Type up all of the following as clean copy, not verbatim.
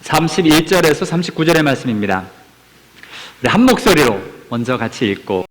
31절에서 39절의 말씀입니다. 우리 한 목소리로 먼저 같이 읽고,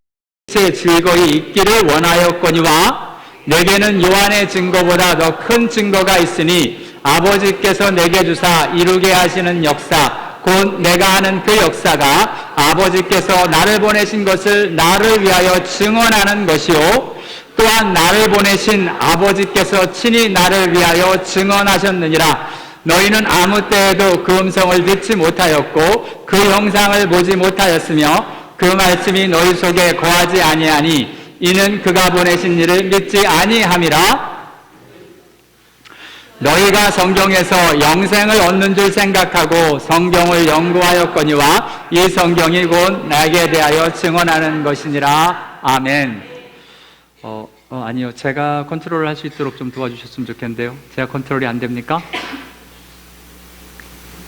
즐거이 있기를 원하였거니와 내게는 요한의 증거보다 더 큰 증거가 있으니 아버지께서 내게 주사 이루게 하시는 역사, 곧 내가 하는 그 역사가 아버지께서 나를 보내신 것을 나를 위하여 증언하는 것이요, 또한 나를 보내신 아버지께서 친히 나를 위하여 증언하셨느니라. 너희는 아무 때에도 그 음성을 듣지 못하였고 그 형상을 보지 못하였으며 그 말씀이 너희 속에 거하지 아니하니 이는 그가 보내신 이를 믿지 아니함이라. 너희가 성경에서 영생을 얻는 줄 생각하고 성경을 연구하였거니와 이 성경이 곧 나에게 대하여 증언하는 것이니라. 아멘. 아니요. 제가 컨트롤을 할 수 있도록 좀 도와주셨으면 좋겠는데요. 제가 컨트롤이 안 됩니까?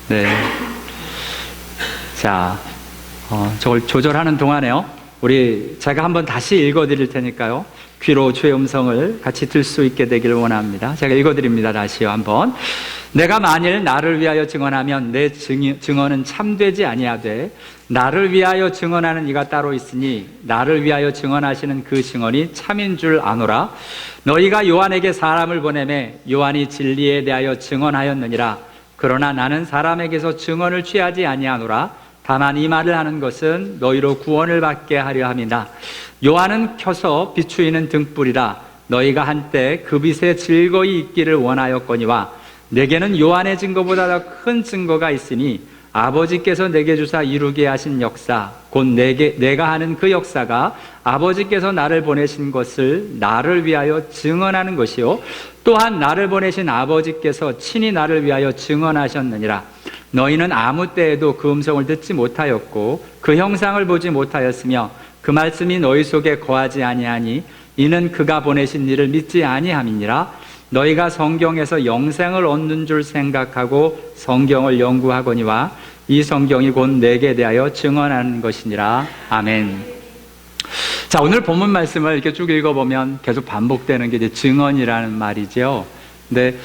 네. 자, 저걸 조절하는 동안에요, 제가 한번 다시 읽어드릴 테니까요, 귀로 주의 음성을 같이 들 수 있게 되기를 원합니다. 제가 읽어드립니다. 다시요, 한번. 내가 만일 나를 위하여 증언하면 내 증언은 참되지 아니하되 나를 위하여 증언하는 이가 따로 있으니 나를 위하여 증언하시는 그 증언이 참인 줄 아노라. 너희가 요한에게 사람을 보내매 요한이 진리에 대하여 증언하였느니라. 그러나 나는 사람에게서 증언을 취하지 아니하노라. 다만 이 말을 하는 것은 너희로 구원을 받게 하려 함이다. 요한은 켜서 비추이는 등불이라. 너희가 한때 그 빛에 즐거이 있기를 원하였거니와 내게는 요한의 증거보다 더 큰 증거가 있으니 아버지께서 내게 주사 이루게 하신 역사, 곧 내가 하는 그 역사가 아버지께서 나를 보내신 것을 나를 위하여 증언하는 것이요, 또한 나를 보내신 아버지께서 친히 나를 위하여 증언하셨느니라. 너희는 아무 때에도 그 음성을 듣지 못하였고 그 형상을 보지 못하였으며 그 말씀이 너희 속에 거하지 아니하니 이는 그가 보내신 이를 믿지 아니함이니라. 너희가 성경에서 영생을 얻는 줄 생각하고 성경을 연구하거니와 이 성경이 곧 내게 대하여 증언하는 것이니라. 아멘. 자, 오늘 본문 말씀을 이렇게 쭉 읽어보면 계속 반복되는 게 이제 증언이라는 말이죠. 근데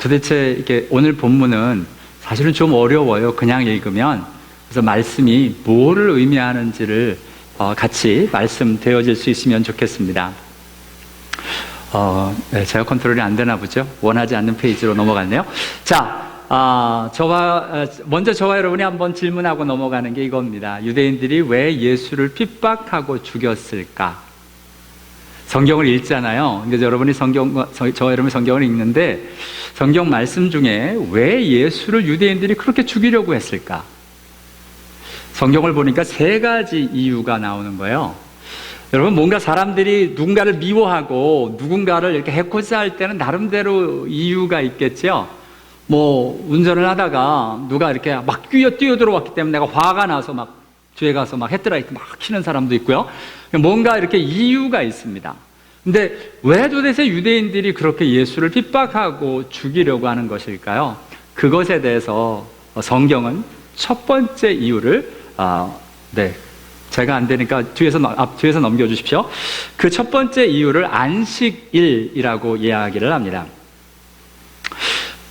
도대체 이렇게 오늘 본문은 사실은 좀 어려워요, 그냥 읽으면. 그래서 말씀이 뭐를 의미하는지를 같이 말씀되어질 수 있으면 좋겠습니다. 네, 제가 컨트롤이 안 되나 보죠? 원하지 않는 페이지로 넘어갔네요. 자, 먼저 저와 여러분이 한번 질문하고 넘어가는 게 이겁니다. 유대인들이 왜 예수를 핍박하고 죽였을까? 성경을 읽잖아요. 근데 여러분이 저와 여러분이 성경을 읽는데 성경 말씀 중에 왜 예수를 유대인들이 그렇게 죽이려고 했을까? 성경을 보니까 3가지 이유가 나오는 거예요. 여러분, 뭔가 사람들이 누군가를 미워하고 누군가를 이렇게 해코지할 할 때는 나름대로 이유가 있겠죠. 뭐 운전을 하다가 누가 이렇게 막 뛰어들어왔기 때문에 내가 화가 나서 막 뒤에 가서 막 헤드라이트 막 켜는 사람도 있고요. 뭔가 이렇게 이유가 있습니다. 근데 왜 도대체 유대인들이 그렇게 예수를 핍박하고 죽이려고 하는 것일까요? 그것에 대해서 성경은 첫 번째 이유를 제가 안 되니까 뒤에서 넘겨주십시오. 그 첫 번째 이유를 안식일이라고 이야기를 합니다.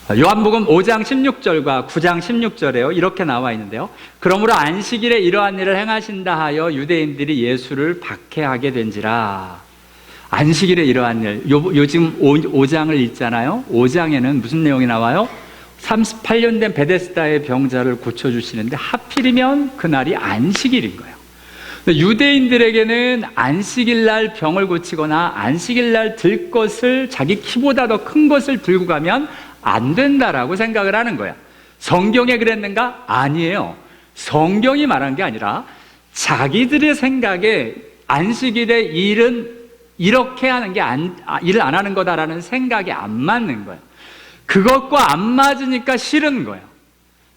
요한복음 5장 16절과 9장 16절에요, 이렇게 나와 있는데요. 그러므로 안식일에 이러한 일을 행하신다 하여 유대인들이 예수를 박해하게 된지라. 안식일에 이러한 일, 요즘 5장을 읽잖아요. 5장에는 무슨 내용이 나와요? 38년 된 베데스다의 병자를 고쳐주시는데 하필이면 그날이 안식일인 거예요. 유대인들에게는 안식일 날 병을 고치거나 안식일 날 들 것을, 자기 키보다 더 큰 것을 들고 가면 안 된다라고 생각을 하는 거야. 성경에 그랬는가? 아니에요. 성경이 말한 게 아니라 자기들의 생각에 안식일의 일은 이렇게 하는 게 일을 안 하는 거다라는 생각이 안 맞는 거예요. 그것과 안 맞으니까 싫은 거예요.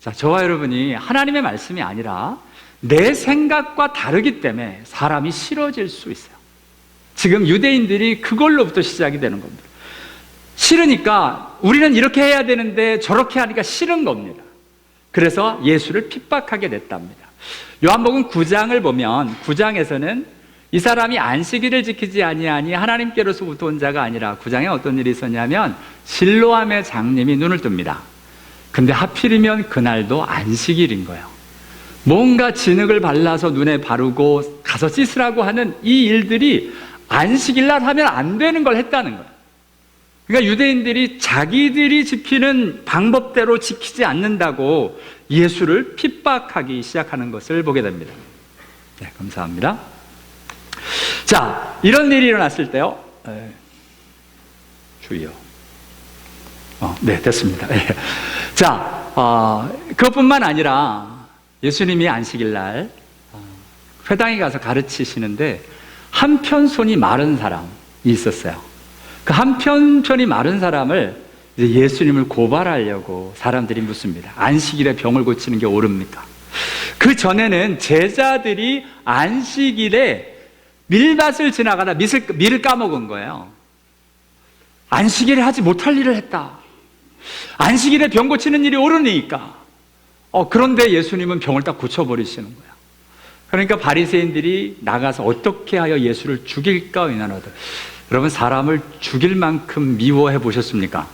자, 저와 여러분이 하나님의 말씀이 아니라 내 생각과 다르기 때문에 사람이 싫어질 수 있어요. 지금 유대인들이 그걸로부터 시작이 되는 겁니다. 싫으니까 우리는 이렇게 해야 되는데 저렇게 하니까 싫은 겁니다. 그래서 예수를 핍박하게 됐답니다. 요한복음 9장을 보면 9장에서는 이 사람이 안식일을 지키지 아니하니 하나님께로서부터 온 자가 아니라, 9장에 어떤 일이 있었냐면 실로암의 장님이 눈을 뜹니다. 근데 하필이면 그날도 안식일인 거예요. 뭔가 진흙을 발라서 눈에 바르고 가서 씻으라고 하는 이 일들이 안식일날 하면 안 되는 걸 했다는 거예요. 그러니까 유대인들이 자기들이 지키는 방법대로 지키지 않는다고 예수를 핍박하기 시작하는 것을 보게 됩니다. 네, 감사합니다. 자, 이런 일이 일어났을 때요. 주의요. 네, 됐습니다. 자, 그것뿐만 아니라 예수님이 안식일날 회당에 가서 가르치시는데 한편 손이 마른 사람이 있었어요. 그 한편 손이 마른 사람을 이제 예수님을 고발하려고 사람들이 묻습니다. 안식일에 병을 고치는 게 옳습니까? 그 전에는 제자들이 안식일에 밀밭을 지나가다 밀을 까먹은 거예요. 안식일에 하지 못할 일을 했다. 안식일에 병 고치는 일이 옳으니까. 그런데 예수님은 병을 딱 고쳐버리시는 거예요. 그러니까 바리새인들이 나가서 어떻게 하여 예수를 죽일까 의논하다. 여러분, 사람을 죽일 만큼 미워해 보셨습니까?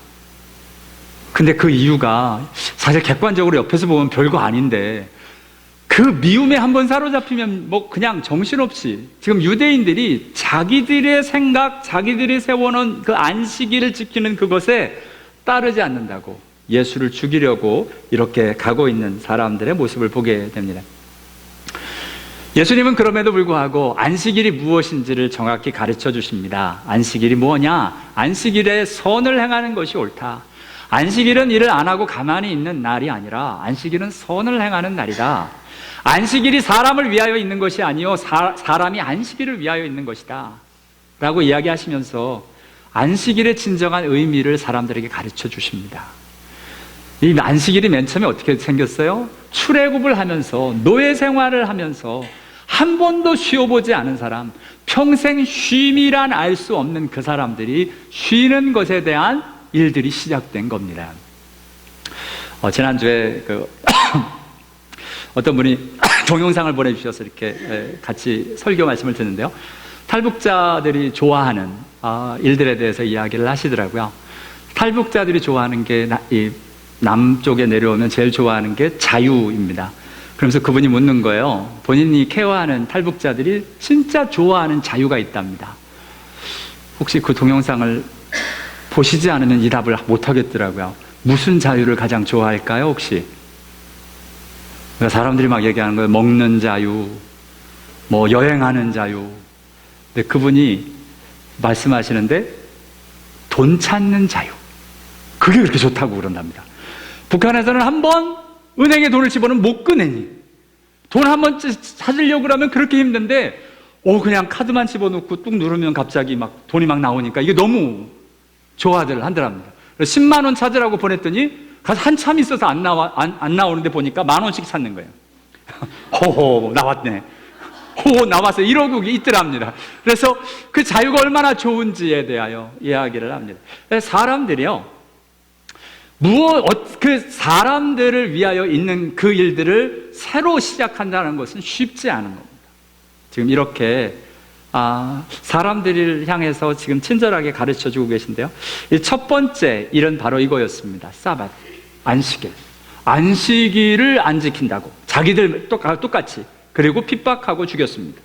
근데 그 이유가 사실 객관적으로 옆에서 보면 별거 아닌데 그 미움에 한번 사로잡히면 뭐 그냥 정신없이 지금 유대인들이 자기들의 생각, 자기들이 세워놓은 그 안식일을 지키는 그것에 따르지 않는다고 예수를 죽이려고 이렇게 가고 있는 사람들의 모습을 보게 됩니다. 예수님은 그럼에도 불구하고 안식일이 무엇인지를 정확히 가르쳐 주십니다. 안식일이 뭐냐? 안식일에 선을 행하는 것이 옳다. 안식일은 일을 안 하고 가만히 있는 날이 아니라 안식일은 선을 행하는 날이다. 안식일이 사람을 위하여 있는 것이 아니요 사람이 안식일을 위하여 있는 것이다 라고 이야기하시면서 안식일의 진정한 의미를 사람들에게 가르쳐 주십니다. 이 안식일이 맨 처음에 어떻게 생겼어요? 출애굽을 하면서 노예 생활을 하면서 한 번도 쉬어보지 않은 사람, 평생 쉼이란 알 수 없는 그 사람들이 쉬는 것에 대한 일들이 시작된 겁니다. 지난주에 어떤 분이 동영상을 보내주셔서 이렇게 같이 설교 말씀을 듣는데요. 탈북자들이 좋아하는 일들에 대해서 이야기를 하시더라고요. 탈북자들이 좋아하는 게 남쪽에 내려오면 제일 좋아하는 게 자유입니다. 그러면서 그분이 묻는 거예요. 본인이 케어하는 탈북자들이 진짜 좋아하는 자유가 있답니다. 혹시 그 동영상을 보시지 않으면 이 답을 못 하겠더라고요. 무슨 자유를 가장 좋아할까요, 혹시? 사람들이 막 얘기하는 거예요. 먹는 자유, 뭐 여행하는 자유. 근데 그분이 말씀하시는데 돈 찾는 자유. 그게 그렇게 좋다고 그런답니다. 북한에서는 한 번 은행에 돈을 집어넣으면 못 꺼내니. 돈 한 번 찾으려고 그러면 그렇게 힘든데 그냥 카드만 집어넣고 뚝 누르면 갑자기 막 돈이 막 나오니까 이게 너무 좋아들 한답니다. 10만 원 찾으라고 보냈더니 가서 한참 있어서 안 나오는데 보니까 10,000원씩 찾는 거예요. 호호, 나왔네. 호호, 나왔어. 이러고 있더랍니다. 그래서 그 자유가 얼마나 좋은지에 대하여 이야기를 합니다. 사람들이요, 그 사람들을 위하여 있는 그 일들을 새로 시작한다는 것은 쉽지 않은 겁니다. 지금 이렇게 사람들을 향해서 지금 친절하게 가르쳐 주고 계신데요. 이 첫 번째 일은 바로 이거였습니다. 사밧, 안식일. 안식일을 안 지킨다고 자기들 똑같이 그리고 핍박하고 죽였습니다.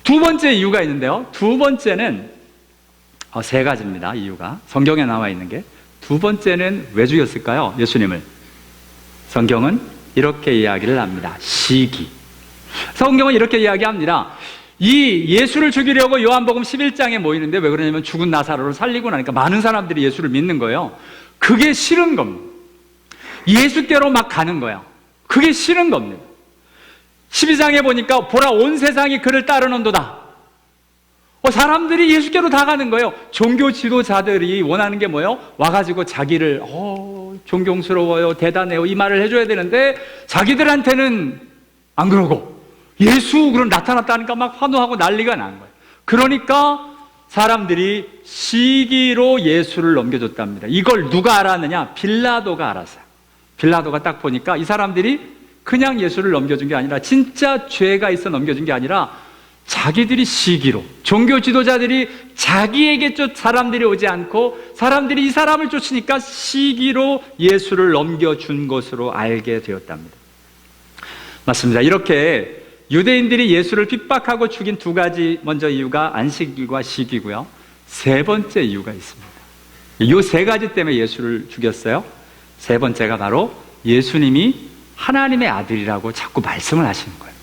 두 번째 이유가 있는데요. 두 번째는 세 가지입니다. 이유가 성경에 나와 있는 게. 두 번째는 왜 죽였을까요? 예수님을. 성경은 이렇게 이야기를 합니다. 시기. 성경은 이렇게 이야기합니다. 이 예수를 죽이려고 요한복음 11장에 모이는데 왜 그러냐면 죽은 나사로를 살리고 나니까 많은 사람들이 예수를 믿는 거예요. 그게 싫은 겁니다. 예수께로 막 가는 거예요. 그게 싫은 겁니다. 12장에 보니까 보라 온 세상이 그를 따르는도다. 사람들이 예수께로 다 가는 거예요. 종교 지도자들이 원하는 게 뭐예요? 와가지고 자기를 존경스러워요, 대단해요 이 말을 해줘야 되는데 자기들한테는 안 그러고 예수 그럼 나타났다니까 막 환호하고 난리가 난 거예요. 그러니까 사람들이 시기로 예수를 넘겨줬답니다. 이걸 누가 알았느냐? 빌라도가 알았어요. 빌라도가 딱 보니까 이 사람들이 그냥 예수를 넘겨준 게 아니라 진짜 죄가 있어 넘겨준 게 아니라 자기들이 시기로, 종교 지도자들이 자기에게 사람들이 오지 않고 사람들이 이 사람을 쫓으니까 시기로 예수를 넘겨준 것으로 알게 되었답니다. 맞습니다. 이렇게 유대인들이 예수를 핍박하고 죽인 두 가지 먼저 이유가 안식일과 시기고요. 세 번째 이유가 있습니다. 이 세 가지 때문에 예수를 죽였어요. 세 번째가 바로 예수님이 하나님의 아들이라고 자꾸 말씀을 하시는 거예요.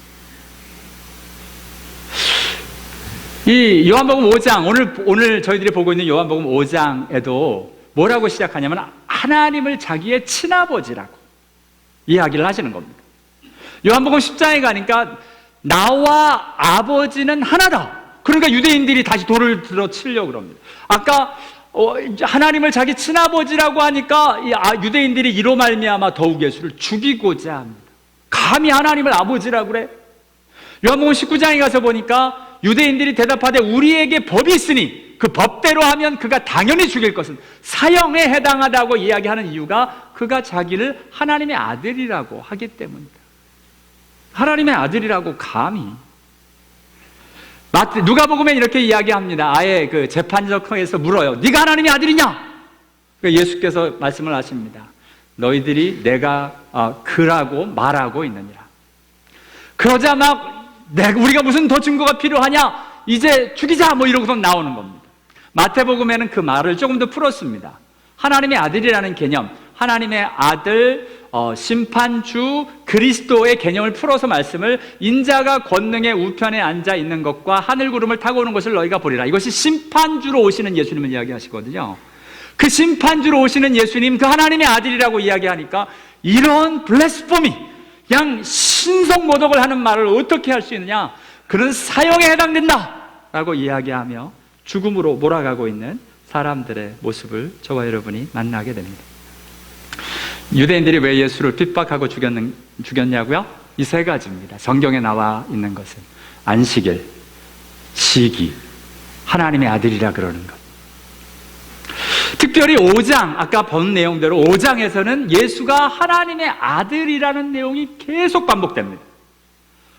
이 요한복음 5장, 오늘 저희들이 보고 있는 요한복음 5장에도 뭐라고 시작하냐면 하나님을 자기의 친아버지라고 이야기를 하시는 겁니다. 요한복음 10장에 가니까 나와 아버지는 하나다. 그러니까 유대인들이 다시 돌을 들어 치려고 그럽니다. 아까 하나님을 자기 친아버지라고 하니까 유대인들이 이로 말미암아 더욱 예수를 죽이고자 합니다. 감히 하나님을 아버지라고 그래? 요한복음 19장에 가서 보니까 유대인들이 대답하되 우리에게 법이 있으니 그 법대로 하면 그가 당연히 죽일 것은 사형에 해당하다고 이야기하는 이유가 그가 자기를 하나님의 아들이라고 하기 때문입니다. 하나님의 아들이라고 감히. 누가복음에 이렇게 이야기합니다. 아예 그 재판석에서 물어요. 네가 하나님의 아들이냐? 예수께서 말씀을 하십니다. 너희들이 내가 그라고 말하고 있느니라. 그러자 우리가 무슨 더 증거가 필요하냐? 이제 죽이자 뭐 이러고서 나오는 겁니다. 마태복음에는 그 말을 조금 더 풀었습니다. 하나님의 아들이라는 개념, 하나님의 아들, 심판주, 그리스도의 개념을 풀어서 말씀을 인자가 권능의 우편에 앉아 있는 것과 하늘구름을 타고 오는 것을 너희가 보리라. 이것이 심판주로 오시는 예수님을 이야기하시거든요. 그 심판주로 오시는 예수님, 그 하나님의 아들이라고 이야기하니까 이런 블레스포미, 그냥 신성모독을 하는 말을 어떻게 할 수 있느냐? 그는 사형에 해당된다라고 이야기하며 죽음으로 몰아가고 있는 사람들의 모습을 저와 여러분이 만나게 됩니다. 유대인들이 왜 예수를 핍박하고 죽였냐고요? 이 세 가지입니다. 성경에 나와 있는 것은 안식일, 시기, 하나님의 아들이라 그러는 것. 특별히 5장, 아까 본 내용대로 5장에서는 예수가 하나님의 아들이라는 내용이 계속 반복됩니다.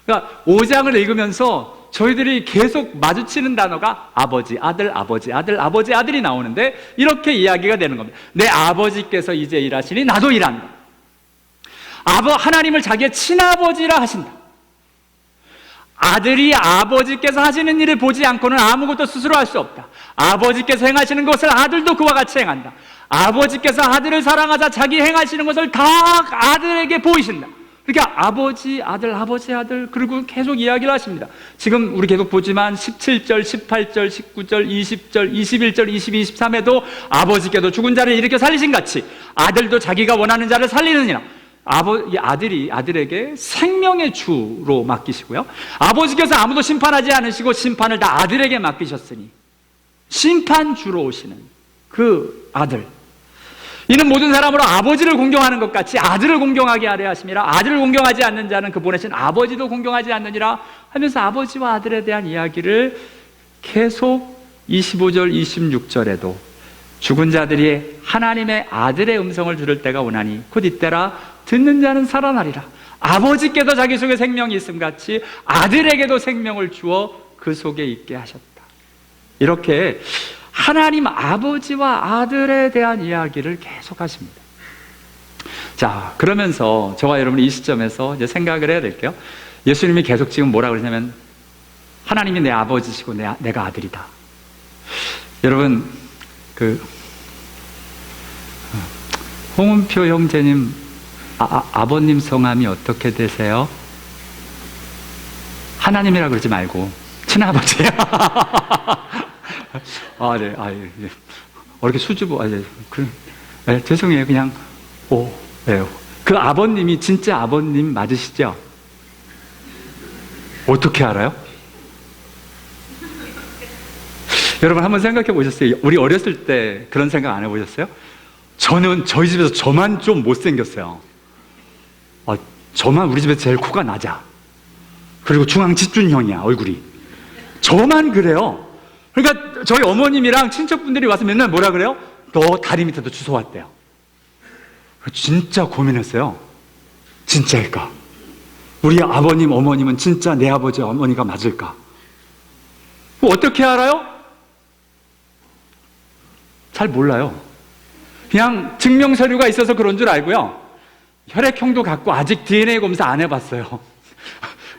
그러니까 5장을 읽으면서 저희들이 계속 마주치는 단어가 아버지, 아들, 아버지, 아들, 아버지, 아들이 나오는데 이렇게 이야기가 되는 겁니다. 내 아버지께서 이제 일하시니 나도 일한다. 하나님을 자기의 친아버지라 하신다. 아들이 아버지께서 하시는 일을 보지 않고는 아무것도 스스로 할 수 없다. 아버지께서 행하시는 것을 아들도 그와 같이 행한다. 아버지께서 아들을 사랑하자 자기 행하시는 것을 다 아들에게 보이신다. 그러니까 아버지, 아들, 아버지, 아들, 그리고 계속 이야기를 하십니다. 지금 우리 계속 보지만 17절, 18절, 19절, 20절, 21절, 22, 23에도 아버지께도 죽은 자를 일으켜 살리신 같이 아들도 자기가 원하는 자를 살리느니라. 아들이 아들에게 생명의 주로 맡기시고요. 아버지께서 아무도 심판하지 않으시고 심판을 다 아들에게 맡기셨으니 심판주로 오시는 그 아들. 이는 모든 사람으로 아버지를 공경하는 것 같이 아들을 공경하게 하려 하심이라. 아들을 공경하지 않는 자는 그 보내신 아버지도 공경하지 않느니라 하면서 아버지와 아들에 대한 이야기를 계속 25절, 26절에도 죽은 자들이 하나님의 아들의 음성을 들을 때가 오나니 곧 이때라 듣는 자는 살아나리라. 아버지께서 자기 속에 생명이 있음 같이 아들에게도 생명을 주어 그 속에 있게 하셨다. 이렇게 하나님 아버지와 아들에 대한 이야기를 계속 하십니다. 자, 그러면서 저와 여러분이 이 시점에서 이제 생각을 해야 될게요. 예수님이 계속 지금 뭐라 그러냐면 하나님이 내 아버지시고 내가 아들이다. 여러분, 홍은표 형제님 아버님 성함이 어떻게 되세요? 하나님이라 그러지 말고 친아버지야. 네, 예. 이렇게 수줍어, 네, 죄송해요. 그냥, 네. 그 아버님이 진짜 아버님 맞으시죠? 어떻게 알아요? 여러분 한번 생각해 보셨어요? 우리 어렸을 때 그런 생각 안 해보셨어요? 저는 저희 집에서 저만 좀 못생겼어요. 저만 우리 집에서 제일 코가 낮아. 그리고 중앙 집준형이야, 얼굴이. 저만 그래요. 그러니까 저희 어머님이랑 친척분들이 와서 맨날 뭐라 그래요? 너 다리 밑에도 주워 왔대요. 진짜 고민했어요. 진짜일까? 우리 아버님, 어머님은 진짜 내 아버지, 어머니가 맞을까? 어떻게 알아요? 잘 몰라요. 그냥 증명서류가 있어서 그런 줄 알고요. 혈액형도 갖고 아직 DNA 검사 안 해봤어요.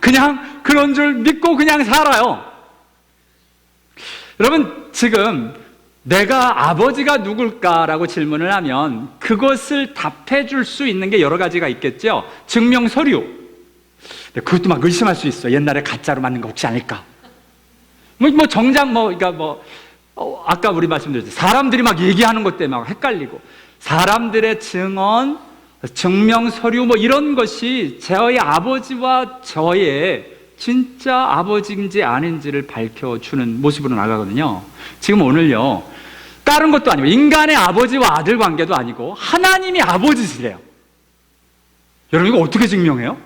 그냥 그런 줄 믿고 그냥 살아요. 여러분, 지금 내가 아버지가 누굴까라고 질문을 하면 그것을 답해 줄 수 있는 게 여러 가지가 있겠죠. 증명서류. 그것도 막 의심할 수 있어. 옛날에 가짜로 만든 거 혹시 아닐까? 정작 그러니까 아까 우리 말씀드렸죠. 사람들이 막 얘기하는 것 때문에 막 헷갈리고, 사람들의 증언, 증명서류 이런 것이 저희 아버지와 저의 진짜 아버지인지 아닌지를 밝혀주는 모습으로 나가거든요. 지금 오늘요, 다른 것도 아니고 인간의 아버지와 아들 관계도 아니고 하나님이 아버지시래요. 여러분, 이거 어떻게 증명해요?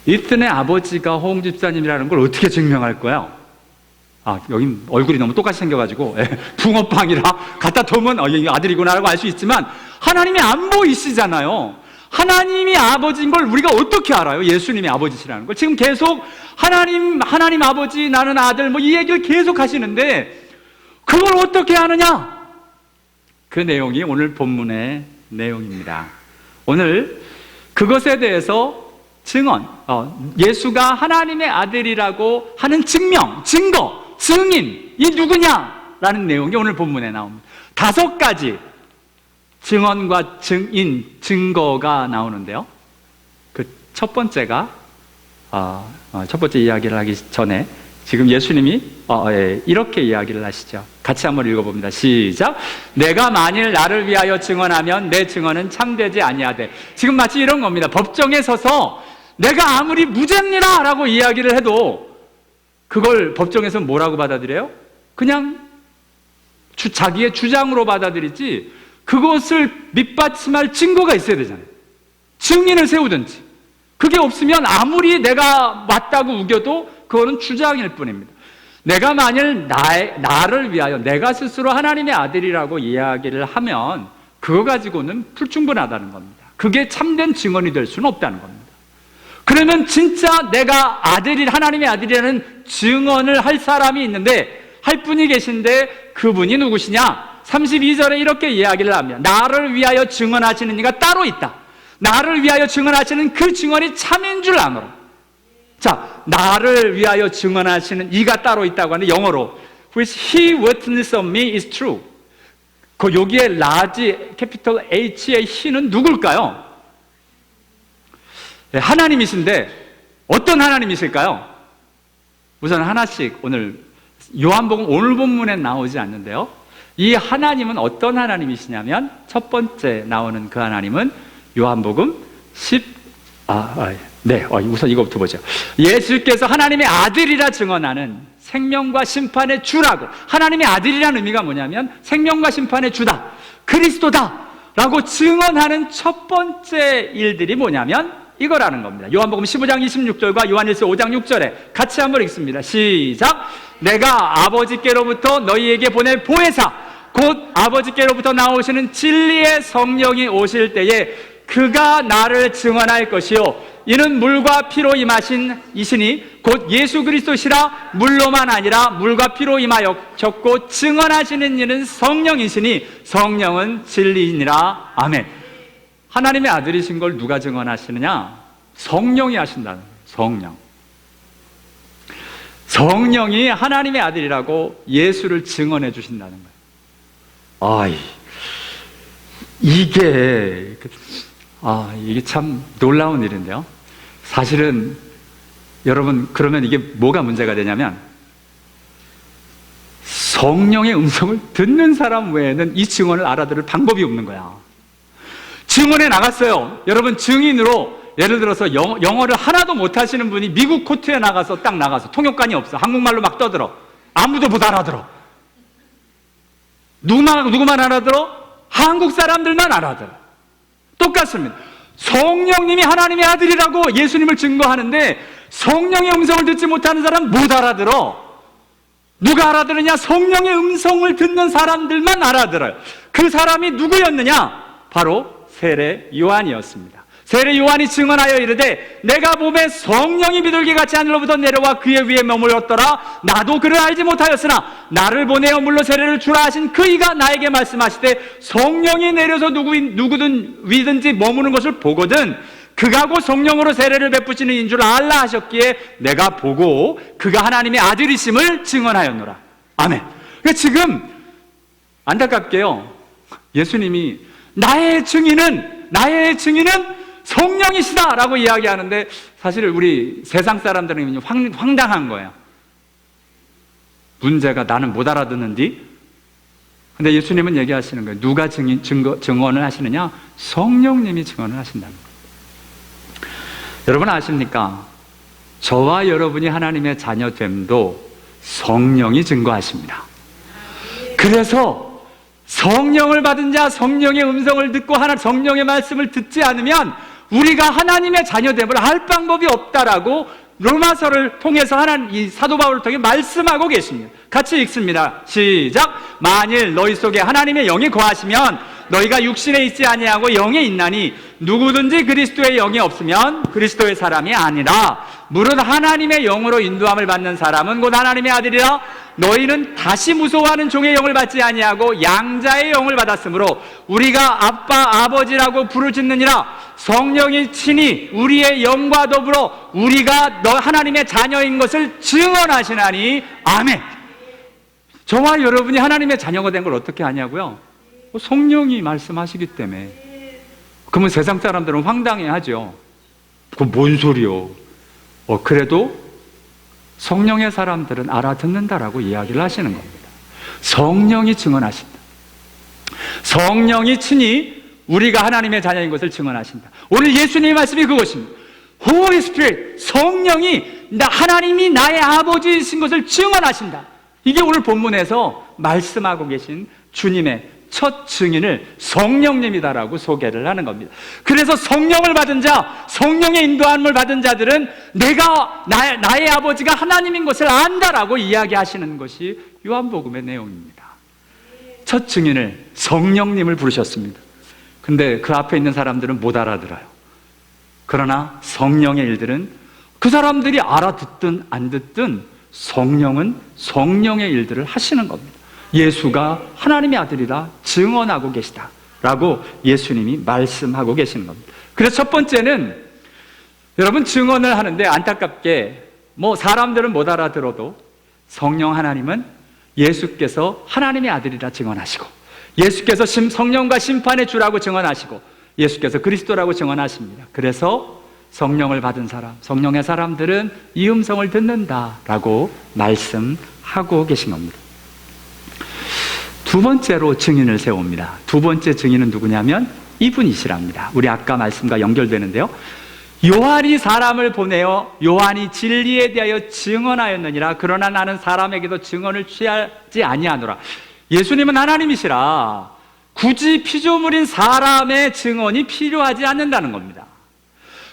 이튼의 아버지가 호응 집사님이라는 걸 어떻게 증명할 거예요? 여기 얼굴이 너무 똑같이 생겨가지고 붕어빵이라 갖다 두면 이 아들이구나라고 알 수 있지만 하나님이 안 보이시잖아요. 하나님이 아버지인 걸 우리가 어떻게 알아요? 예수님이 아버지시라는 걸. 지금 계속 하나님 아버지, 나는 아들 이 얘기를 계속 하시는데 그걸 어떻게 아느냐? 그 내용이 오늘 본문의 내용입니다. 오늘 그것에 대해서 증언, 예수가 하나님의 아들이라고 하는 증명, 증거, 증인, 이 누구냐라는 내용이 오늘 본문에 나옵니다. 5가지 증언과 증인, 증거가 나오는데요. 그 첫 번째가, 첫 번째 이야기를 하기 전에 지금 예수님이 이렇게 이야기를 하시죠. 같이 한번 읽어봅니다. 시작. 내가 만일 나를 위하여 증언하면 내 증언은 참되지 아니하되. 지금 마치 이런 겁니다. 법정에 서서 내가 아무리 무죄입니다 라고 이야기를 해도 그걸 법정에서 뭐라고 받아들여요? 그냥 자기의 주장으로 받아들이지 그것을 밑받침할 증거가 있어야 되잖아요. 증인을 세우든지. 그게 없으면 아무리 내가 맞다고 우겨도 그거는 주장일 뿐입니다. 내가 만일 나를 위하여 내가 스스로 하나님의 아들이라고 이야기를 하면 그거 가지고는 불충분하다는 겁니다. 그게 참된 증언이 될 수는 없다는 겁니다. 그러면 진짜 내가 하나님의 아들이라는 증언을 할 사람이 있는데, 할 분이 계신데 그분이 누구시냐? 32절에 이렇게 이야기를 하며 나를 위하여 증언하시는 이가 따로 있다. 나를 위하여 증언하시는 그 증언이 참인 줄 아노라. 자, 나를 위하여 증언하시는 이가 따로 있다고 하는 영어로 which he witness of me is true. 여기에 라지 캐피털 H의 he는 누굴까요? 네, 하나님이신데 어떤 하나님이실까요? 우선 하나씩 오늘 요한복음 오늘 본문엔 나오지 않는데요. 이 하나님은 어떤 하나님이시냐면 첫 번째 나오는 그 하나님은 요한복음 우선 이거부터 보죠. 예수께서 하나님의 아들이라 증언하는 생명과 심판의 주라고. 하나님의 아들이라는 의미가 뭐냐면 생명과 심판의 주다, 그리스도다 라고 증언하는 첫 번째 일들이 뭐냐면 이거라는 겁니다. 요한복음 15장 26절과 요한일서 5장 6절에 같이 한번 읽습니다. 시작. 내가 아버지께로부터 너희에게 보낼 보혜사 곧 아버지께로부터 나오시는 진리의 성령이 오실 때에 그가 나를 증언할 것이요 이는 물과 피로 임하신 이시니 곧 예수 그리스도시라. 물로만 아니라 물과 피로 임하였고 증언하시는 이는 성령이시니 성령은 진리이니라. 아멘. 하나님의 아들이신 걸 누가 증언하시느냐? 성령이 하신다는 거예요. 성령이 하나님의 아들이라고 예수를 증언해 주신다는 거예요. 이게 참 놀라운 일인데요. 사실은 여러분, 그러면 이게 뭐가 문제가 되냐면 성령의 음성을 듣는 사람 외에는 이 증언을 알아들을 방법이 없는 거야. 증언에 나갔어요. 여러분, 증인으로 예를 들어서 영어를 하나도 못하시는 분이 미국 코트에 나가서 통역관이 없어. 한국말로 막 떠들어. 아무도 못 알아들어. 누구만 알아들어? 한국 사람들만 알아들어. 똑같습니다. 성령님이 하나님의 아들이라고 예수님을 증거하는데 성령의 음성을 듣지 못하는 사람은 못 알아들어. 누가 알아들으냐? 성령의 음성을 듣는 사람들만 알아들어요. 그 사람이 누구였느냐? 바로 세례 요한이었습니다. 세례 요한이 증언하여 이르되 내가 몸에 성령이 비둘기같이 하늘로부터 내려와 그의 위에 머물렀더라. 나도 그를 알지 못하였으나 나를 보내어 물로 세례를 주라 하신 그이가 나에게 말씀하시되 성령이 내려서 누구든 위든지 머무는 것을 보거든 그가 곧 성령으로 세례를 베푸시는 인 줄 알라 하셨기에 내가 보고 그가 하나님의 아들이심을 증언하였노라. 아멘. 그러니까 지금 안타깝게요, 예수님이 나의 증인은 성령이시다 라고 이야기하는데 사실 우리 세상 사람들은 황당한 거예요. 문제가 나는 못 알아듣는디? 근데 예수님은 얘기하시는 거예요. 누가 증언을 하시느냐? 성령님이 증언을 하신다는 거예요. 여러분 아십니까? 저와 여러분이 하나님의 자녀됨도 성령이 증거하십니다. 그래서 성령을 받은 자, 성령의 음성을 듣고 성령의 말씀을 듣지 않으면 우리가 하나님의 자녀됨을 알 방법이 없다라고 로마서를 통해서 이 사도 바울을 통해 말씀하고 계십니다. 같이 읽습니다. 시작. 만일 너희 속에 하나님의 영이 거하시면 너희가 육신에 있지 아니하고 영에 있나니 누구든지 그리스도의 영이 없으면 그리스도의 사람이 아니라 무릇 하나님의 영으로 인도함을 받는 사람은 곧 하나님의 아들이라. 너희는 다시 무서워하는 종의 영을 받지 아니하고 양자의 영을 받았으므로 우리가 아빠 아버지라고 부르짖느니라. 성령이 친히 우리의 영과 더불어 우리가 하나님의 자녀인 것을 증언하시나니. 아멘. 저와 여러분이 하나님의 자녀가 된 걸 어떻게 아냐고요? 성령이 말씀하시기 때문에. 그러면 세상 사람들은 황당해하죠. 그건 뭔 소리요? 그래도 성령의 사람들은 알아듣는다라고 이야기를 하시는 겁니다. 성령이 증언하신다. 성령이 친히 우리가 하나님의 자녀인 것을 증언하신다. 오늘 예수님의 말씀이 그것입니다. Holy Spirit, 성령이 하나님이 나의 아버지이신 것을 증언하신다. 이게 오늘 본문에서 말씀하고 계신 주님의 첫 증인을 성령님이다라고 소개를 하는 겁니다. 그래서 성령을 받은 자, 성령의 인도함을 받은 자들은 나의 아버지가 하나님인 것을 안다라고 이야기하시는 것이 요한복음의 내용입니다. 첫 증인을 성령님을 부르셨습니다. 근데 그 앞에 있는 사람들은 못 알아들어요. 그러나 성령의 일들은 그 사람들이 알아듣든 안 듣든 성령은 성령의 일들을 하시는 겁니다. 예수가 하나님의 아들이라 증언하고 계시다라고 예수님이 말씀하고 계시는 겁니다. 그래서 첫 번째는 여러분 증언을 하는데 안타깝게 사람들은 못 알아들어도 성령 하나님은 예수께서 하나님의 아들이라 증언하시고 예수께서 성령과 심판의 주라고 증언하시고 예수께서 그리스도라고 증언하십니다. 그래서 성령을 받은 사람, 성령의 사람들은 이 음성을 듣는다라고 말씀하고 계신 겁니다. 두 번째로 증인을 세웁니다. 두 번째 증인은 누구냐면 이분이시랍니다. 우리 아까 말씀과 연결되는데요. 요한이 사람을 보내어 요한이 진리에 대하여 증언하였느니라. 그러나 나는 사람에게도 증언을 취하지 아니하노라. 예수님은 하나님이시라 굳이 피조물인 사람의 증언이 필요하지 않는다는 겁니다.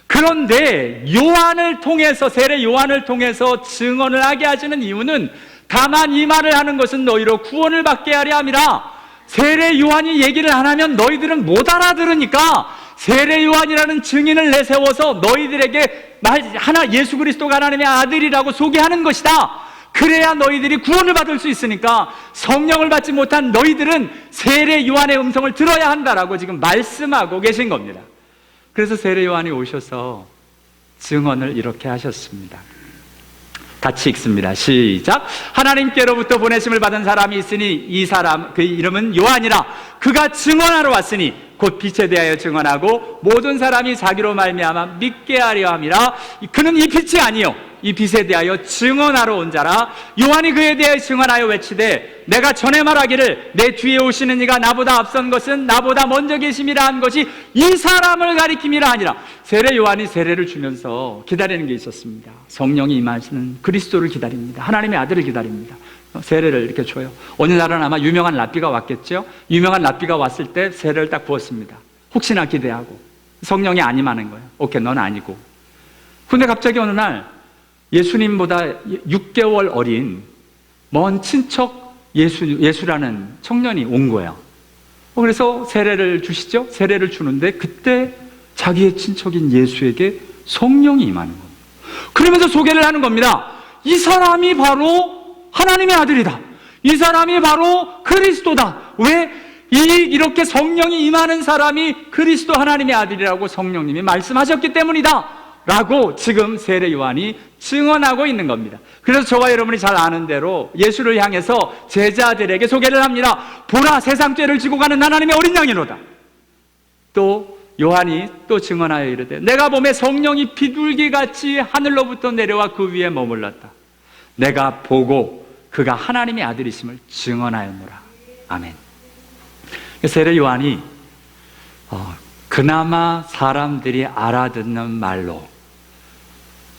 그런데 요한을 통해서, 세례 요한을 통해서 증언을 하게 하시는 이유는 다만 이 말을 하는 것은 너희로 구원을 받게 하려 함이라. 세례 요한이 얘기를 안 하면 너희들은 못 알아들으니까 세례 요한이라는 증인을 내세워서 너희들에게 예수 그리스도가 하나님의 아들이라고 소개하는 것이다. 그래야 너희들이 구원을 받을 수 있으니까 성령을 받지 못한 너희들은 세례 요한의 음성을 들어야 한다라고 지금 말씀하고 계신 겁니다. 그래서 세례 요한이 오셔서 증언을 이렇게 하셨습니다. 같이 읽습니다. 시작. 하나님께로부터 보내심을 받은 사람이 있으니 이 사람 그 이름은 요한이라. 그가 증언하러 왔으니 곧 빛에 대하여 증언하고 모든 사람이 자기로 말미암아 믿게 하려 함이라. 그는 이 빛이 아니요 이 빛에 대하여 증언하러 온 자라. 요한이 그에 대하여 증언하여 외치되 내가 전에 말하기를 내 뒤에 오시는 이가 나보다 앞선 것은 나보다 먼저 계심이라 한 것이 이 사람을 가리킴이라 하니라. 세례 요한이 세례를 주면서 기다리는 게 있었습니다. 성령이 임하시는 그리스도를 기다립니다. 하나님의 아들을 기다립니다. 세례를 이렇게 줘요. 어느 날은 아마 유명한 랍비가 왔겠죠. 유명한 랍비가 왔을 때 세례를 딱 부었습니다. 혹시나 기대하고 성령이 안 임하는 거예요. 오케이, 넌 아니고. 근데 갑자기 어느 날 예수님보다 6개월 어린 먼 친척 예수라는 청년이 온 거예요. 그래서 세례를 주시죠. 세례를 주는데 그때 자기의 친척인 예수에게 성령이 임하는 겁니다. 그러면서 소개를 하는 겁니다. 이 사람이 바로 하나님의 아들이다. 이 사람이 바로 그리스도다. 왜? 이렇게 성령이 임하는 사람이 그리스도 하나님의 아들이라고 성령님이 말씀하셨기 때문이다 라고 지금 세례 요한이 증언하고 있는 겁니다. 그래서 저와 여러분이 잘 아는 대로 예수를 향해서 제자들에게 소개를 합니다. 보라, 세상 죄를 지고 가는 하나님의 어린 양이로다. 또 요한이 또 증언하여 이르되 내가 보매 성령이 비둘기같이 하늘로부터 내려와 그 위에 머물렀다. 내가 보고 그가 하나님의 아들이심을 증언하였노라. 아멘. 세례 요한이 그나마 사람들이 알아듣는 말로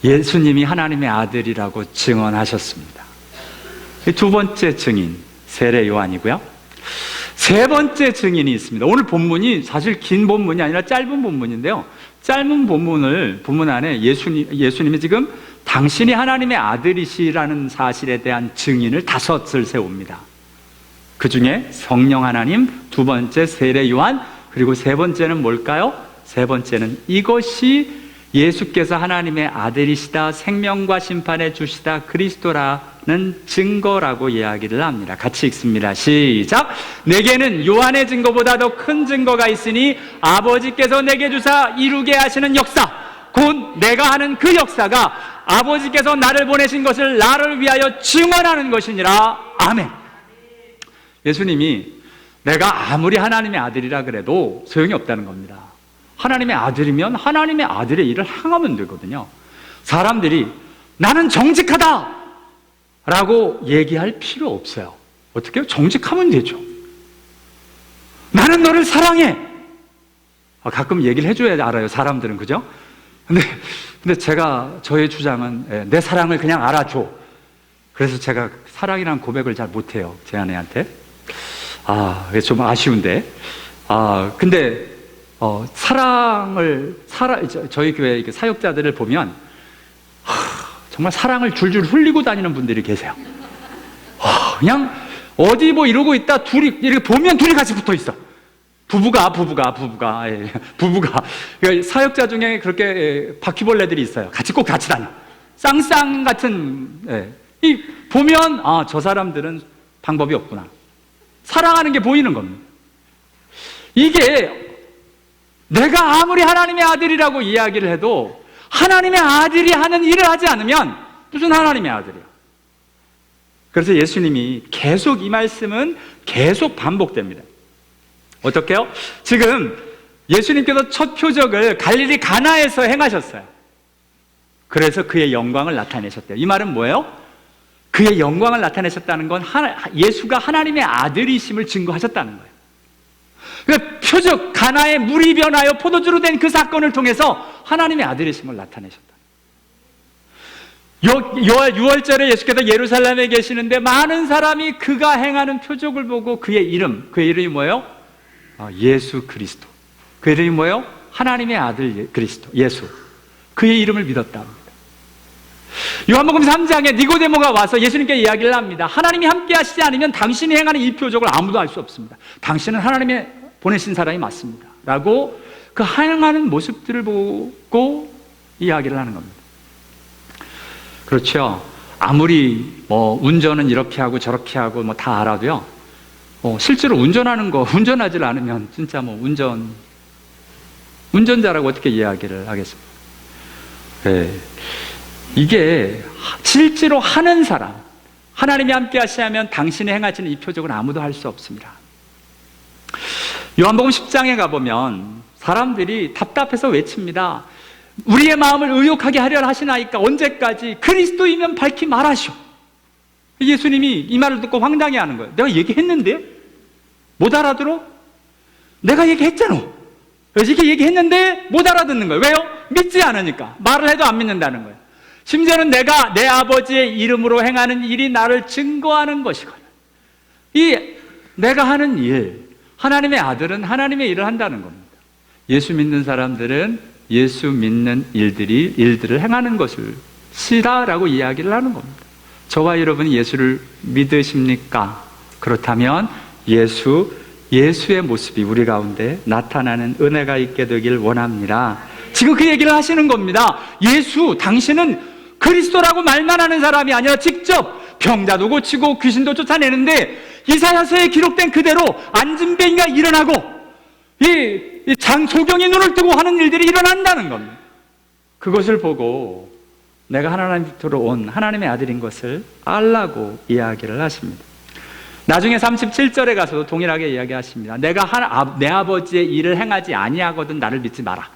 예수님이 하나님의 아들이라고 증언하셨습니다. 두 번째 증인 세례 요한이고요. 세 번째 증인이 있습니다. 오늘 본문이 사실 긴 본문이 아니라 짧은 본문인데요. 짧은 본문 안에 예수님이 지금 당신이 하나님의 아들이시라는 사실에 대한 증인을 5을 세웁니다. 그 중에 성령 하나님, 두 번째 세례 요한, 그리고 세 번째는 뭘까요? 세 번째는 이것이 예수께서 하나님의 아들이시다, 생명과 심판의 주시다, 그리스도라는 증거라고 이야기를 합니다. 같이 읽습니다. 시작. 내게는 요한의 증거보다 더 큰 증거가 있으니 아버지께서 내게 주사 이루게 하시는 역사, 곧 내가 하는 그 역사가 아버지께서 나를 보내신 것을 나를 위하여 증언하는 것이니라. 아멘. 예수님이 내가 아무리 하나님의 아들이라 그래도 소용이 없다는 겁니다. 하나님의 아들이면 하나님의 아들의 일을 행하면 되거든요. 사람들이 나는 정직하다 라고 얘기할 필요 없어요. 어떻게 해요? 정직하면 되죠. 나는 너를 사랑해. 가끔 얘기를 해줘야 알아요, 사람들은. 그죠? 근데 저의 주장은 내 사랑을 그냥 알아줘. 그래서 제가 사랑이란 고백을 잘 못해요, 제 아내한테. 좀 아쉬운데. 근데 저희 교회 사역자들을 보면 정말 사랑을 줄줄 흘리고 다니는 분들이 계세요. 그냥 어디 뭐 이러고 있다 둘이 이렇게 보면 둘이 같이 붙어 있어. 부부가. 사역자 중에 그렇게 바퀴벌레들이 있어요. 꼭 같이 다녀. 쌍쌍 같은. 보면 저 사람들은 방법이 없구나. 사랑하는 게 보이는 겁니다. 이게 내가 아무리 하나님의 아들이라고 이야기를 해도 하나님의 아들이 하는 일을 하지 않으면 무슨 하나님의 아들이야. 그래서 예수님이 계속 이 말씀은 계속 반복됩니다. 어떻게요? 지금 예수님께서 첫 표적을 갈릴리 가나에서 행하셨어요. 그래서 그의 영광을 나타내셨대요. 이 말은 뭐예요? 그의 영광을 나타내셨다는 건 예수가 하나님의 아들이심을 증거하셨다는 거예요. 그러니까 표적, 가나에 물이 변하여 포도주로 된 그 사건을 통해서 하나님의 아들이심을 나타내셨다. 6월절에 예수께서 예루살렘에 계시는데 많은 사람이 그가 행하는 표적을 보고 그의 이름이 뭐예요? 예수 그리스도. 그 이름이 뭐예요? 하나님의 아들 그리스도, 예수. 그의 이름을 믿었다. 요한복음 3장에 니고데모가 와서 예수님께 이야기를 합니다. 하나님이 함께 하시지 않으면 당신이 행하는 이 표적을 아무도 알 수 없습니다. 당신은 하나님의 보내신 사람이 맞습니다. 라고 그 행하는 모습들을 보고 이야기를 하는 겁니다. 그렇죠. 아무리 운전은 이렇게 하고 저렇게 하고 다 알아도요. 실제로 운전하지 않으면 진짜 운전자라고 어떻게 이야기를 하겠습니까? 네. 이게 실제로 하는 사람, 하나님이 함께 하시면 당신이 행하시는 이 표적은 아무도 할 수 없습니다. 요한복음 10장에 가보면 사람들이 답답해서 외칩니다. 우리의 마음을 의욕하게 하려 하시나이까 언제까지 그리스도이면 밝히 말하시오. 예수님이 이 말을 듣고 황당해하는 거예요. 내가 얘기했는데 못 알아들어? 내가 얘기했잖아. 이렇게 얘기했는데 못 알아듣는 거예요. 왜요? 믿지 않으니까. 말을 해도 안 믿는다는 거예요. 심지어는 내가 내 아버지의 이름으로 행하는 일이 나를 증거하는 것이거든. 이 내가 하는 일, 하나님의 아들은 하나님의 일을 한다는 겁니다. 예수 믿는 사람들은 예수 믿는 일들을 행하는 것을 시다라고 이야기를 하는 겁니다. 저와 여러분이 예수를 믿으십니까? 그렇다면 예수 예수의 모습이 우리 가운데 나타나는 은혜가 있게 되길 원합니다. 지금 그 얘기를 하시는 겁니다. 예수, 당신은 그리스도라고 말만 하는 사람이 아니라 직접 병자도 고치고 귀신도 쫓아내는데 이사야서에 기록된 그대로 안진뱅이가 일어나고 소경이 눈을 뜨고 하는 일들이 일어난다는 겁니다. 그것을 보고 내가 하나님께로 온 하나님의 아들인 것을 알라고 이야기를 하십니다. 나중에 37절에 가서도 동일하게 이야기하십니다. 내가 내 아버지의 일을 행하지 아니하거든 나를 믿지 마라.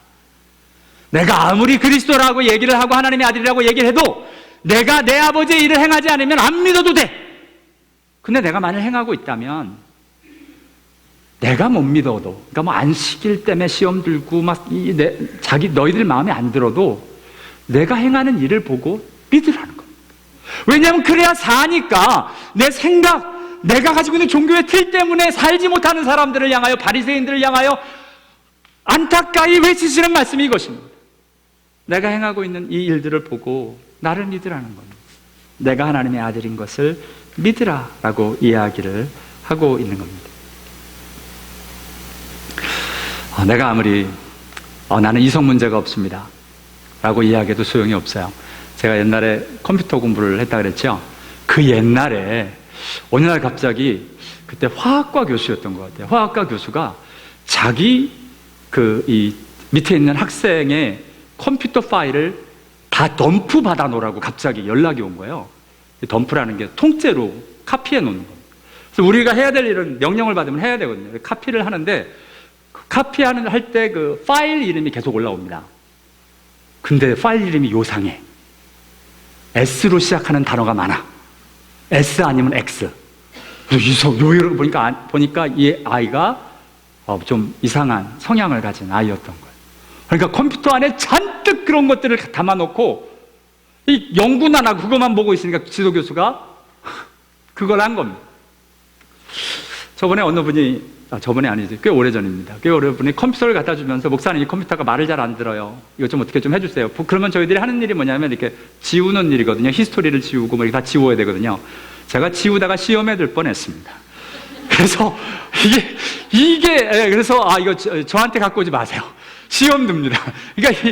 내가 아무리 그리스도라고 얘기를 하고 하나님의 아들이라고 얘기를 해도 내가 내 아버지의 일을 행하지 않으면 안 믿어도 돼. 근데 내가 만일 행하고 있다면 내가 못 믿어도, 그러니까 뭐 안식일 때문에 시험 들고 너희들 마음에 안 들어도 내가 행하는 일을 보고 믿으라는 겁니다. 왜냐하면 그래야 사니까 내 생각, 내가 가지고 있는 종교의 틀 때문에 살지 못하는 사람들을 향하여, 바리새인들을 향하여 안타까이 외치시는 말씀이 이것입니다. 내가 행하고 있는 이 일들을 보고 나를 믿으라는 겁니다. 내가 하나님의 아들인 것을 믿으라라고 이야기를 하고 있는 겁니다. 내가 아무리 나는 이성 문제가 없습니다 라고 이야기해도 소용이 없어요. 제가 옛날에 컴퓨터 공부를 했다 그랬죠. 그 옛날에 어느 날 갑자기, 그때 화학과 교수였던 것 같아요. 화학과 교수가 자기 이 밑에 있는 학생의 컴퓨터 파일을 다 덤프 받아 놓으라고 갑자기 연락이 온 거예요. 덤프라는 게 통째로 카피해 놓는 거예요. 그래서 우리가 해야 될 일은 명령을 받으면 해야 되거든요. 카피를 하는데 할 때 그 파일 이름이 계속 올라옵니다. 근데 파일 이름이 요상해. S로 시작하는 단어가 많아. S 아니면 X. 그래서 요요를 보니까 이 아이가 좀 이상한 성향을 가진 아이였던 거예요. 그러니까 컴퓨터 안에 잔뜩 그런 것들을 담아놓고 연구는 안 하고 그것만 보고 있으니까 지도교수가 그걸 한 겁니다. 저번에 어느 분이, 저번에 아니지, 꽤 오래전입니다. 꽤 오래분이 컴퓨터를 갖다 주면서, 목사님 이 컴퓨터가 말을 잘 안 들어요. 이거 좀 어떻게 좀 해주세요. 그러면 저희들이 하는 일이 뭐냐면 이렇게 지우는 일이거든요. 히스토리를 지우고 뭐 이렇게 다 지워야 되거든요. 제가 지우다가 시험에 들 뻔했습니다. 그래서 그래서 이거 저한테 갖고 오지 마세요. 시험 듭니다. 그러니까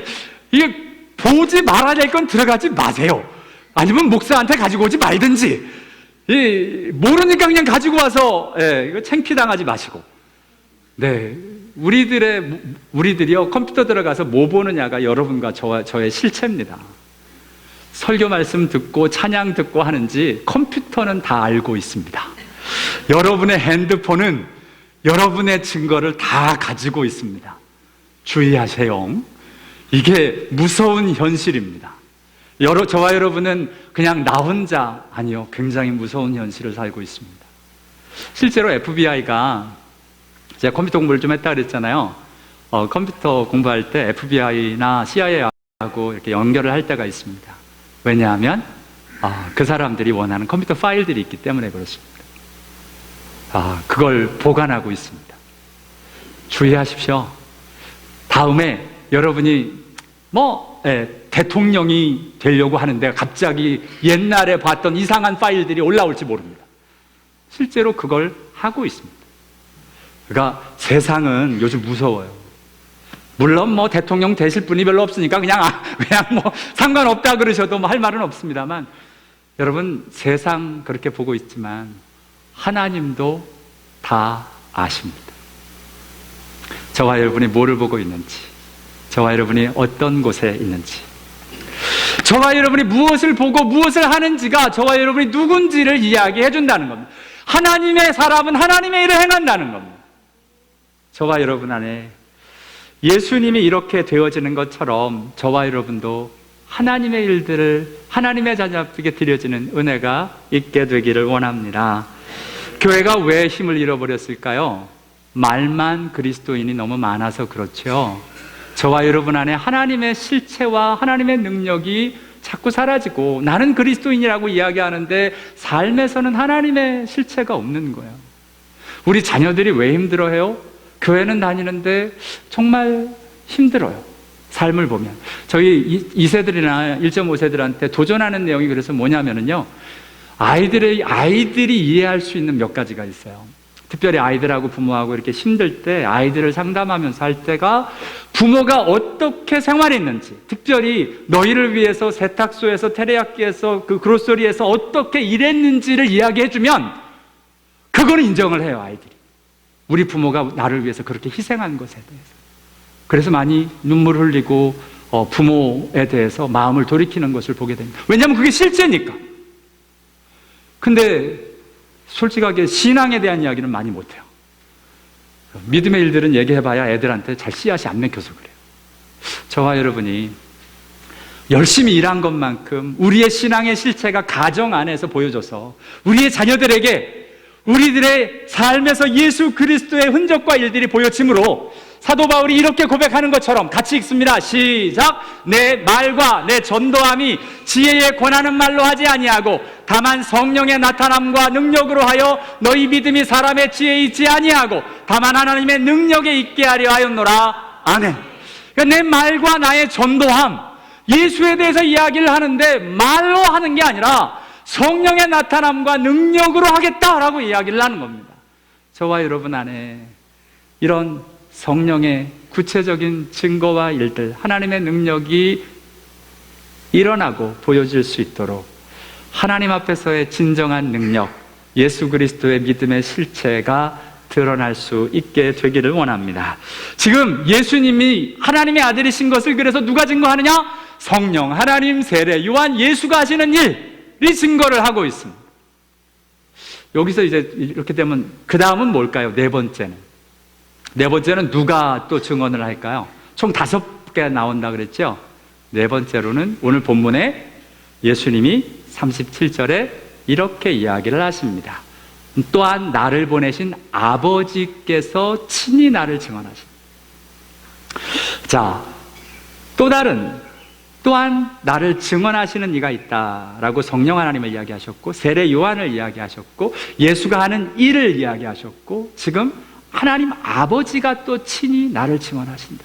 이게 보지 말아야 될 건 들어가지 마세요. 아니면 목사한테 가지고 오지 말든지. 모르니까 그냥 가지고 와서 이거 창피당하지 마시고. 네, 우리들이요 컴퓨터 들어가서 뭐 보느냐가 여러분과 저의 실체입니다. 설교 말씀 듣고 찬양 듣고 하는지 컴퓨터는 다 알고 있습니다. 여러분의 핸드폰은 여러분의 증거를 다 가지고 있습니다. 주의하세요. 이게 무서운 현실입니다. 저와 여러분은 그냥 나 혼자, 아니요, 굉장히 무서운 현실을 살고 있습니다. 실제로 FBI가, 제가 컴퓨터 공부를 좀 했다 그랬잖아요. 컴퓨터 공부할 때 FBI나 CIA하고 이렇게 연결을 할 때가 있습니다. 왜냐하면 그 사람들이 원하는 컴퓨터 파일들이 있기 때문에 그렇습니다. 그걸 보관하고 있습니다. 주의하십시오. 다음에 여러분이 대통령이 되려고 하는데 갑자기 옛날에 봤던 이상한 파일들이 올라올지 모릅니다. 실제로 그걸 하고 있습니다. 그러니까 세상은 요즘 무서워요. 물론 대통령 되실 분이 별로 없으니까 그냥 상관없다 그러셔도 할 말은 없습니다만, 여러분 세상 그렇게 보고 있지만 하나님도 다 아십니다. 저와 여러분이 뭐를 보고 있는지, 저와 여러분이 어떤 곳에 있는지, 저와 여러분이 무엇을 보고 무엇을 하는지가 저와 여러분이 누군지를 이야기해 준다는 겁니다. 하나님의 사람은 하나님의 일을 행한다는 겁니다. 저와 여러분 안에 예수님이 이렇게 되어지는 것처럼 저와 여러분도 하나님의 일들을 하나님의 자녀에게 드려지는 은혜가 있게 되기를 원합니다. 교회가 왜 힘을 잃어버렸을까요? 말만 그리스도인이 너무 많아서 그렇죠. 저와 여러분 안에 하나님의 실체와 하나님의 능력이 자꾸 사라지고, 나는 그리스도인이라고 이야기하는데 삶에서는 하나님의 실체가 없는 거예요. 우리 자녀들이 왜 힘들어해요? 교회는 다니는데 정말 힘들어요. 삶을 보면. 저희 2세들이나 1.5세들한테 도전하는 내용이 그래서 뭐냐면요, 아이들이 이해할 수 있는 몇 가지가 있어요. 특별히 아이들하고 부모하고 이렇게 힘들 때 아이들을 상담하면서 할 때가 부모가 어떻게 생활했는지, 특별히 너희를 위해서 세탁소에서 테레야끼에서 그 그로서리에서 어떻게 일했는지를 이야기해주면 그거는 인정을 해요, 아이들이. 우리 부모가 나를 위해서 그렇게 희생한 것에 대해서. 그래서 많이 눈물 흘리고 부모에 대해서 마음을 돌이키는 것을 보게 됩니다. 왜냐하면 그게 실제니까. 근데 솔직하게 신앙에 대한 이야기는 많이 못해요. 믿음의 일들은 얘기해봐야 애들한테 잘 씨앗이 안 맥혀서 그래요. 저와 여러분이 열심히 일한 것만큼 우리의 신앙의 실체가 가정 안에서 보여져서 우리의 자녀들에게 우리들의 삶에서 예수 그리스도의 흔적과 일들이 보여지므로 사도 바울이 이렇게 고백하는 것처럼 같이 읽습니다. 시작. 내 말과 내 전도함이 지혜에 권하는 말로 하지 아니하고 다만 성령의 나타남과 능력으로 하여 너희 믿음이 사람의 지혜에 있지 아니하고 다만 하나님의 능력에 있게 하려 하였노라. 아멘. 그러니까 내 말과 나의 전도함, 예수에 대해서 이야기를 하는데 말로 하는 게 아니라 성령의 나타남과 능력으로 하겠다라고 이야기를 하는 겁니다. 저와 여러분 안에 이런 성령의 구체적인 증거와 일들, 하나님의 능력이 일어나고 보여질 수 있도록 하나님 앞에서의 진정한 능력, 예수 그리스도의 믿음의 실체가 드러날 수 있게 되기를 원합니다. 지금 예수님이 하나님의 아들이신 것을 그래서 누가 증거하느냐? 성령, 하나님, 세례, 요한, 예수가 하시는 일이 증거를 하고 있습니다. 여기서 이제 이렇게 되면 그 다음은 뭘까요? 네 번째는 누가 또 증언을 할까요? 총 5개 나온다 그랬죠? 네 번째로는 오늘 본문에 예수님이 37절에 이렇게 이야기를 하십니다. 또한 나를 보내신 아버지께서 친히 나를 증언하십니다. 자, 또한 나를 증언하시는 이가 있다라고 성령 하나님을 이야기하셨고, 세례 요한을 이야기하셨고, 예수가 하는 일을 이야기하셨고, 지금 하나님 아버지가 또 친히 나를 증언하신다.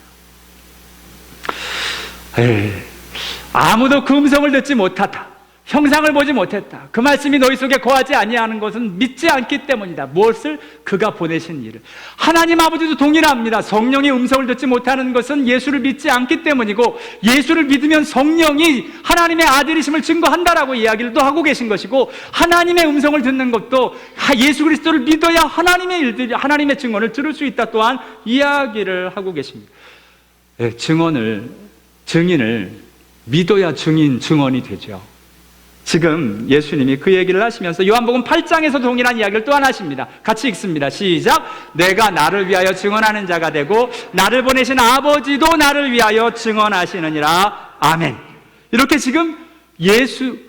아무도 그 음성을 듣지 못하다, 형상을 보지 못했다, 그 말씀이 너희 속에 거하지 아니하는 것은 믿지 않기 때문이다. 무엇을? 그가 보내신 일을. 하나님 아버지도 동일합니다. 성령의 음성을 듣지 못하는 것은 예수를 믿지 않기 때문이고, 예수를 믿으면 성령이 하나님의 아들이심을 증거한다라고 이야기를 또 하고 계신 것이고, 하나님의 음성을 듣는 것도 예수 그리스도를 믿어야 하나님의 일들이, 하나님의 증언을 들을 수 있다 또한 이야기를 하고 계십니다. 증인을 믿어야 증언이 되죠. 지금 예수님이 그 얘기를 하시면서 요한복음 8장에서 동일한 이야기를 또한 하십니다. 같이 읽습니다. 시작. 내가 나를 위하여 증언하는 자가 되고 나를 보내신 아버지도 나를 위하여 증언하시느니라. 아멘. 이렇게 지금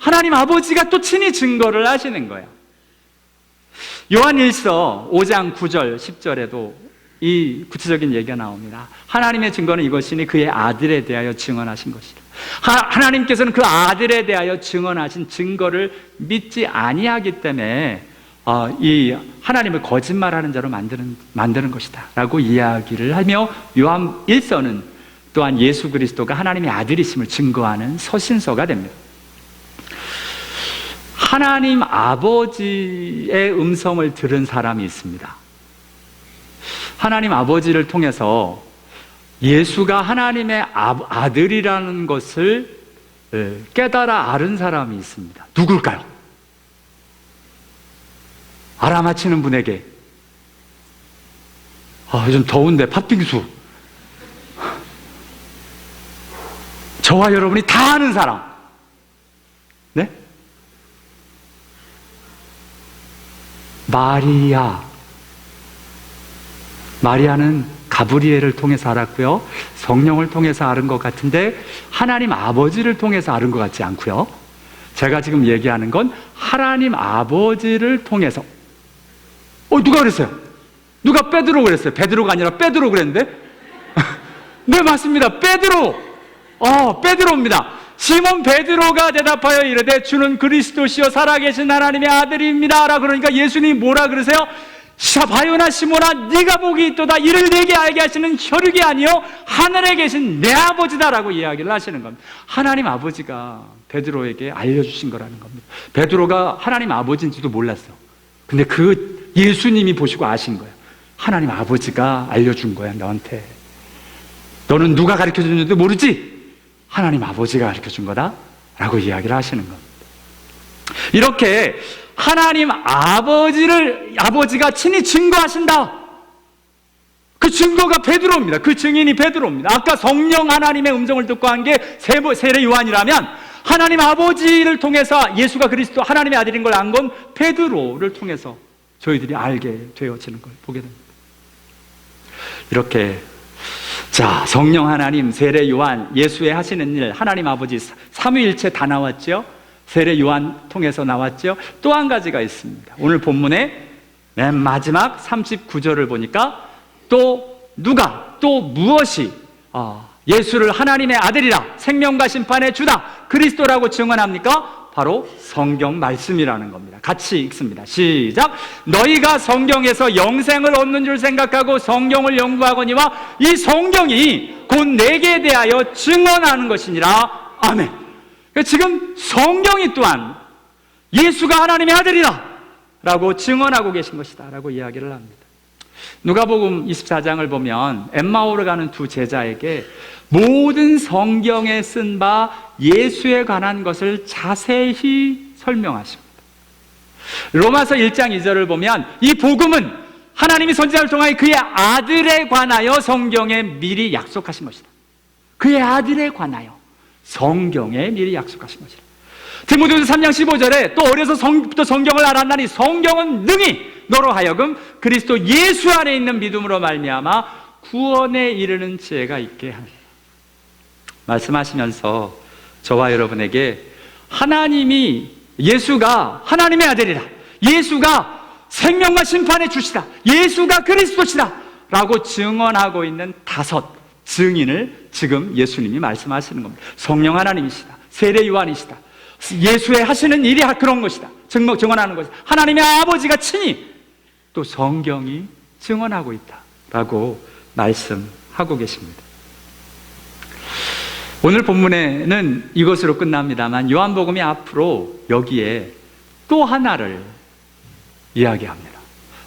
하나님 아버지가 또 친히 증거를 하시는 거예요. 요한일서 5장 9절 10절에도 이 구체적인 얘기가 나옵니다. 하나님의 증거는 이것이니 그의 아들에 대하여 증언하신 것이라. 하나님께서는 그 아들에 대하여 증언하신 증거를 믿지 아니하기 때문에 이 하나님을 거짓말하는 자로 만드는 것이다 라고 이야기를 하며, 요한 1서는 또한 예수 그리스도가 하나님의 아들이심을 증거하는 서신서가 됩니다. 하나님 아버지의 음성을 들은 사람이 있습니다. 하나님 아버지를 통해서 예수가 하나님의 아들이라는 것을 깨달아 아는 사람이 있습니다. 누굴까요? 알아맞히는 분에게, 요즘 더운데 팥빙수, 저와 여러분이 다 아는 사람, 네? 마리아는 가브리엘을 통해서 알았고요, 성령을 통해서 알은 것 같은데 하나님 아버지를 통해서 알은 것 같지 않고요. 제가 지금 얘기하는 건 하나님 아버지를 통해서. 누가 그랬어요? 누가 베드로 그랬어요? 베드로가 아니라 베드로 그랬는데? 네, 맞습니다. 베드로입니다. 시몬 베드로가 대답하여 이르되 주는 그리스도시요 살아계신 하나님의 아들입니다 라. 그러니까 예수님이 뭐라 그러세요? 바요나 시몬아, 네가 복이 있도다. 이를 내게 알게 하시는 혈육이 아니요 하늘에 계신 내 아버지다라고 이야기를 하시는 겁니다. 하나님 아버지가 베드로에게 알려주신 거라는 겁니다. 베드로가 하나님 아버지인지도 몰랐어. 근데 그 예수님이 보시고 아신 거예요. 하나님 아버지가 알려준 거야, 너한테. 너는 누가 가르쳐 줬는지도 모르지? 하나님 아버지가 가르쳐 준 거다 라고 이야기를 하시는 겁니다. 이렇게 하나님 아버지가 친히 증거하신다. 그 증거가 베드로입니다. 그 증인이 베드로입니다. 아까 성령 하나님의 음성을 듣고 한 게 세례 요한이라면, 하나님 아버지를 통해서 예수가 그리스도 하나님의 아들인 걸 안 건 베드로를 통해서 저희들이 알게 되어지는 걸 보게 됩니다. 이렇게 자, 성령 하나님, 세례 요한, 예수의 하시는 일, 하나님 아버지 삼위일체 다 나왔죠. 세례 요한 통해서 나왔죠. 또 한 가지가 있습니다. 오늘 본문의 맨 마지막 39절을 보니까 또 누가, 또 무엇이 예수를 하나님의 아들이라, 생명과 심판의 주다, 그리스도라고 증언합니까? 바로 성경 말씀이라는 겁니다. 같이 읽습니다. 시작. 너희가 성경에서 영생을 얻는 줄 생각하고 성경을 연구하거니와 이 성경이 곧 내게 대하여 증언하는 것이니라. 아멘. 지금 성경이 또한 예수가 하나님의 아들이라 라고 증언하고 계신 것이다 라고 이야기를 합니다. 누가복음 24장을 보면 엠마오를 가는 두 제자에게 모든 성경에 쓴 바 예수에 관한 것을 자세히 설명하십니다. 로마서 1장 2절을 보면 이 복음은 하나님이 선지자를 통하여 그의 아들에 관하여 성경에 미리 약속하신 것이다. 그의 아들에 관하여 성경에 미리 약속하신 것이다. 디모데후서 3장 15절에 또 어려서부터 성경을 알았나니 성경은 능히 너로 하여금 그리스도 예수 안에 있는 믿음으로 말미암아 구원에 이르는 지혜가 있게 하리라. 말씀하시면서 저와 여러분에게 하나님이, 예수가 하나님의 아들이라, 예수가 생명과 심판의 주시다, 예수가 그리스도시다 라고 증언하고 있는 5 증인을 지금 예수님이 말씀하시는 겁니다. 성령 하나님이시다, 세례 요한이시다, 예수의 하시는 일이 그런 것이다, 증언하는 것이다, 하나님의 아버지가 친히 또 성경이 증언하고 있다 라고 말씀하고 계십니다. 오늘 본문에는 이것으로 끝납니다만 요한복음이 앞으로 여기에 또 하나를 이야기합니다.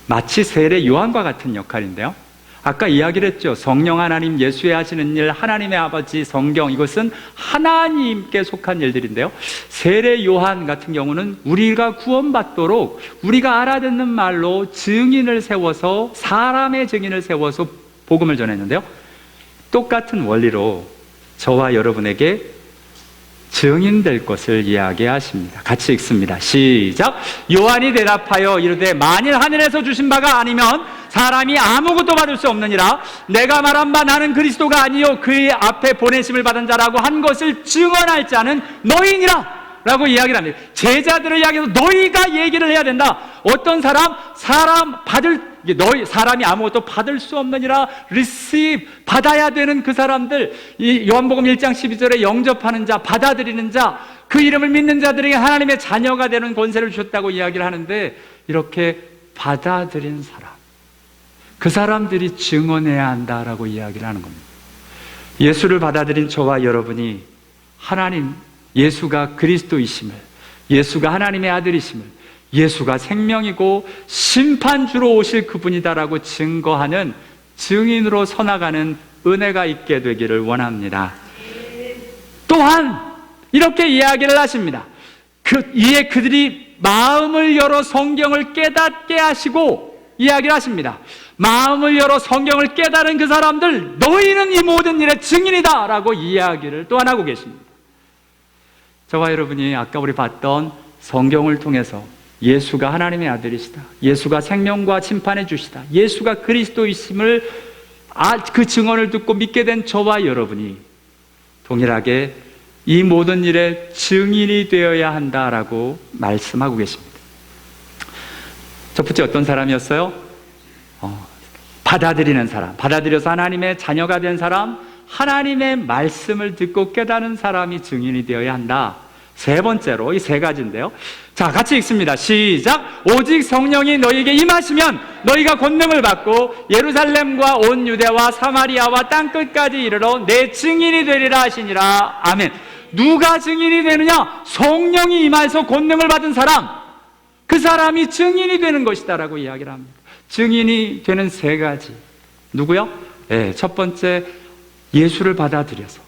마치 세례 요한과 같은 역할인데요, 아까 이야기를 했죠. 성령 하나님, 예수의 하시는 일, 하나님의 아버지, 성경, 이것은 하나님께 속한 일들인데요, 세례 요한 같은 경우는 우리가 구원받도록 우리가 알아듣는 말로 증인을 세워서, 사람의 증인을 세워서 복음을 전했는데요, 똑같은 원리로 저와 여러분에게 증인될 것을 이야기하십니다. 같이 읽습니다. 시작. 요한이 대답하여 이르되 만일 하늘에서 주신 바가 아니면 사람이 아무것도 받을 수 없느니라. 내가 말한 바 나는 그리스도가 아니요 그의 앞에 보내심을 받은 자라고 한 것을 증언할 자는 너희니라 라고 이야기를 합니다. 제자들을 이야기해서 너희가 얘기를 해야 된다. 어떤 사람이 아무것도 받을 수 없느니라. receive, 받아야 되는 그 사람들, 이 요한복음 1장 12절에 영접하는 자, 받아들이는 자, 그 이름을 믿는 자들에게 하나님의 자녀가 되는 권세를 주셨다고 이야기를 하는데, 이렇게 받아들인 사람, 그 사람들이 증언해야 한다라고 이야기를 하는 겁니다. 예수를 받아들인 저와 여러분이 하나님, 예수가 그리스도이심을, 예수가 하나님의 아들이심을, 예수가 생명이고 심판주로 오실 그분이다라고 증거하는 증인으로 서나가는 은혜가 있게 되기를 원합니다. 또한 이렇게 이야기를 하십니다. 이에 그들이 마음을 열어 성경을 깨닫게 하시고 이야기를 하십니다. 마음을 열어 성경을 깨달은 그 사람들, 너희는 이 모든 일의 증인이다 라고 이야기를 또한 하고 계십니다. 저와 여러분이 아까 우리 봤던 성경을 통해서 예수가 하나님의 아들이시다, 예수가 생명과 심판의 주시다, 예수가 그리스도이심을 그 증언을 듣고 믿게 된 저와 여러분이 동일하게 이 모든 일의 증인이 되어야 한다라고 말씀하고 계십니다. 첫 번째 어떤 사람이었어요? 받아들이는 사람, 받아들여서 하나님의 자녀가 된 사람, 하나님의 말씀을 듣고 깨달은 사람이 증인이 되어야 한다. 세 번째로 이 3가지인데요. 자, 같이 읽습니다. 시작. 오직 성령이 너희에게 임하시면 너희가 권능을 받고 예루살렘과 온 유대와 사마리아와 땅끝까지 이르러 내 증인이 되리라 하시니라. 아멘. 누가 증인이 되느냐? 성령이 임하여서 권능을 받은 사람, 그 사람이 증인이 되는 것이다라고 이야기를 합니다. 증인이 되는 세 가지. 누구요? 네, 첫 번째, 예수를 받아들여서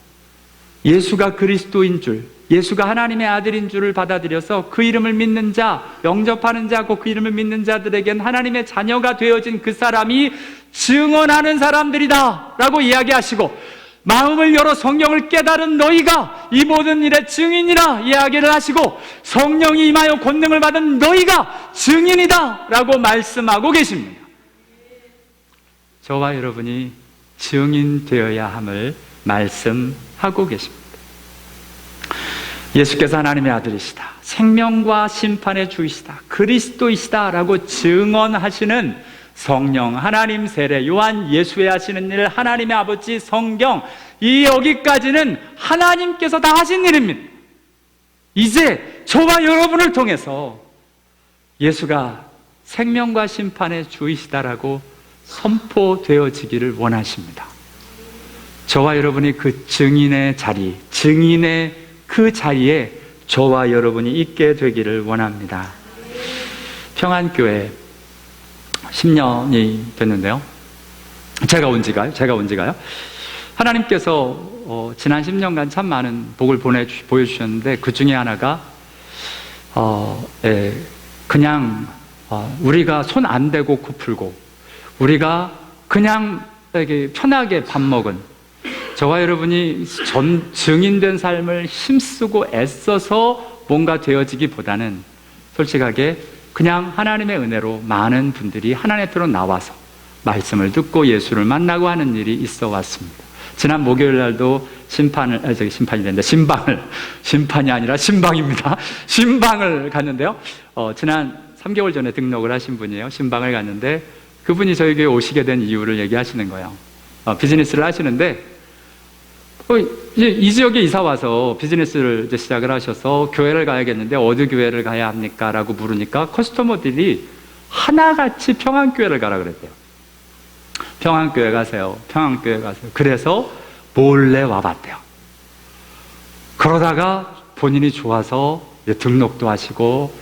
예수가 그리스도인 줄, 예수가 하나님의 아들인 줄을 받아들여서 그 이름을 믿는 자, 영접하는 자고 그 이름을 믿는 자들에겐 하나님의 자녀가 되어진 그 사람이 증언하는 사람들이다 라고 이야기하시고, 마음을 열어 성경을 깨달은 너희가 이 모든 일의 증인이라 이야기를 하시고, 성령이 임하여 권능을 받은 너희가 증인이다 라고 말씀하고 계십니다. 저와 여러분이 증인되어야 함을 말씀하고 계십니다. 예수께서 하나님의 아들이시다, 생명과 심판의 주이시다, 그리스도이시다 라고 증언하시는 성령, 하나님 세례, 요한, 예수의 하시는 일, 하나님의 아버지, 성경, 이 여기까지는 하나님께서 다 하신 일입니다. 이제 저와 여러분을 통해서 예수가 생명과 심판의 주이시다라고 선포되어지기를 원하십니다. 저와 여러분이 그 증인의 자리, 증인의 그 자리에 저와 여러분이 있게 되기를 원합니다. 평안교회 10년이 됐는데요. 제가 온 지가요. 하나님께서 지난 10년간 참 많은 복을 보여주셨는데, 그 중에 하나가 그냥 우리가 손 안 대고 코 풀고 우리가 그냥 이렇게 편하게 밥 먹은, 저와 여러분이 증인된 삶을 힘쓰고 애써서 뭔가 되어지기보다는 솔직하게 그냥 하나님의 은혜로 많은 분들이 하나님 앞으로 나와서 말씀을 듣고 예수를 만나고 하는 일이 있어 왔습니다. 지난 목요일 날도 심판이 아니라 신방입니다. 신방을 갔는데요. 지난 3개월 전에 등록을 하신 분이에요. 신방을 갔는데 그분이 저희 교회 오시게 된 이유를 얘기하시는 거예요. 비즈니스를 하시는데 이제 이 지역에 이사 와서 비즈니스를 이제 시작을 하셔서 교회를 가야겠는데 어디 교회를 가야 합니까? 라고 물으니까 커스터머들이 하나같이 평안교회를 가라 그랬대요. 평안교회 가세요. 그래서 몰래 와봤대요. 그러다가 본인이 좋아서 등록도 하시고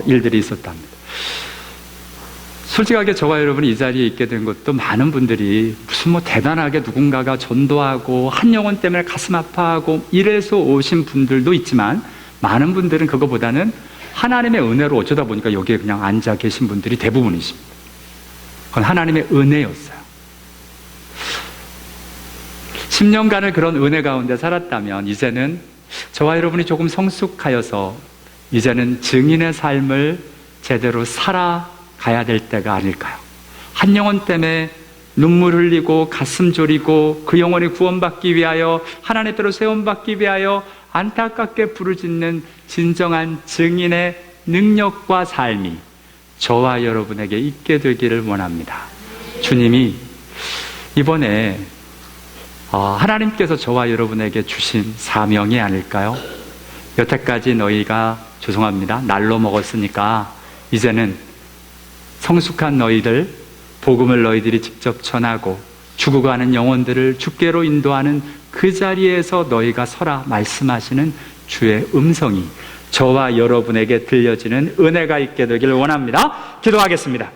일들이 있었답니다. 솔직하게 저와 여러분이 이 자리에 있게 된 것도 많은 분들이 무슨 대단하게 누군가가 전도하고 한 영혼 때문에 가슴 아파하고 이래서 오신 분들도 있지만, 많은 분들은 그거보다는 하나님의 은혜로 어쩌다 보니까 여기에 그냥 앉아 계신 분들이 대부분이십니다. 그건 하나님의 은혜였어요. 10년간을 그런 은혜 가운데 살았다면 이제는 저와 여러분이 조금 성숙하여서 이제는 증인의 삶을 제대로 살아가야 될 때가 아닐까요? 한 영혼 때문에 눈물 흘리고 가슴 졸이고 그 영혼이 구원받기 위하여, 하나님 앞으로 세움받기 위하여 안타깝게 부르짖는 진정한 증인의 능력과 삶이 저와 여러분에게 있게 되기를 원합니다. 주님이 이번에 하나님께서 저와 여러분에게 주신 사명이 아닐까요? 여태까지 너희가, 죄송합니다, 날로 먹었으니까 이제는 성숙한 너희들, 복음을 너희들이 직접 전하고 죽어가는 영혼들을 주께로 인도하는 그 자리에서 너희가 서라 말씀하시는 주의 음성이 저와 여러분에게 들려지는 은혜가 있게 되기를 원합니다. 기도하겠습니다.